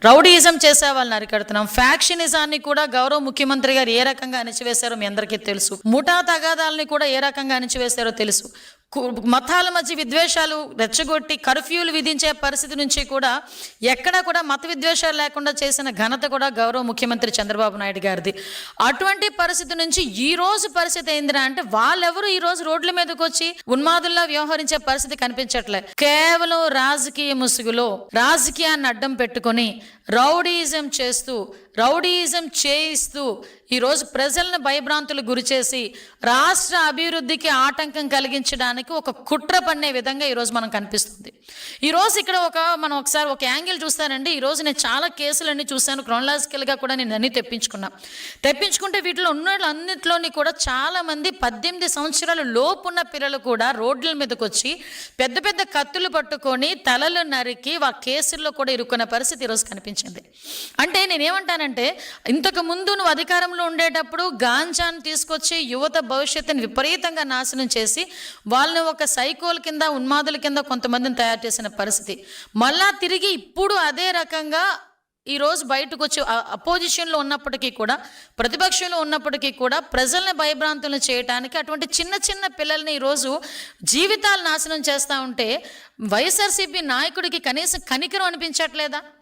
Rowdyism చేసే వాళ్ళని అరికడుతున్నాం. ఫ్యాక్షనిజాన్ని కూడా గౌరవ ముఖ్యమంత్రి గారు ఏ రకంగా అణిచివేశారో మీ అందరికీ తెలుసు. ముఠా తగాదాలని కూడా ఏ రకంగా అణిచివేశారో తెలుసు. మతాల మధ్య విద్వేషాలు రెచ్చగొట్టి కర్ఫ్యూలు విధించే పరిస్థితి నుంచి కూడా ఎక్కడా కూడా మత విద్వేషాలు లేకుండా చేసిన ఘనత కూడా గౌరవ ముఖ్యమంత్రి చంద్రబాబు నాయుడు గారిది. అటువంటి పరిస్థితి నుంచి ఈ రోజు పరిస్థితి ఏందిరా అంటే వాళ్ళెవరు ఈ రోజు రోడ్ల మీదకి వచ్చి ఉన్మాదుల్లా వ్యవహరించే పరిస్థితి కనిపించట్లే. కేవలం రాజకీయ ముసుగులో రాజకీయాన్ని అడ్డం పెట్టుకొని రౌడీయిజం చేయిస్తూ ఈరోజు ప్రజలను భయభ్రాంతులు గురిచేసి రాష్ట్ర అభివృద్ధికి ఆటంకం కలిగించడానికి ఒక కుట్ర పన్నే విధంగా ఈరోజు మనం కనిపిస్తుంది. ఈరోజు ఇక్కడ మనం ఒకసారి ఒక యాంగిల్ చూస్తానండి. ఈరోజు నేను చాలా కేసులన్నీ చూశాను, క్రోనలాజికల్గా కూడా నేను అన్నీ తెప్పించుకుంటే వీటిలో ఉన్న అన్నింటిలోని కూడా చాలామంది 18 సంవత్సరాల లోపున్న పిల్లలు కూడా రోడ్ల మీదకి వచ్చి పెద్ద పెద్ద కత్తులు పట్టుకొని తలలు నరికి కేసుల్లో కూడా ఇరుక్కున్న పరిస్థితి ఈరోజు కనిపించింది. అంటే నేనేమంటానంటే ఇంతకు ముందు నువ్వు అధికారంలో ఉండేటప్పుడు గాంజాను తీసుకొచ్చి యువత భవిష్యత్తుని విపరీతంగా నాశనం చేసి వాళ్ళని ఒక సైకోల కింద ఉన్మాదుల కింద కొంతమందిని తయారు చేసిన పరిస్థితి. మళ్ళా తిరిగి ఇప్పుడు అదే రకంగా ఈరోజు బయటకు వచ్చి అపోజిషన్లో ఉన్నప్పటికీ కూడా ప్రతిపక్షంలో ఉన్నప్పటికీ కూడా ప్రజల్ని భయభ్రాంతులను చేయడానికి అటువంటి చిన్న చిన్న పిల్లల్ని ఈరోజు జీవితాలు నాశనం చేస్తూ ఉంటే వైఎస్ఆర్సీపీ నాయకుడికి కనీసం కనికరం అనిపించట్లేదా?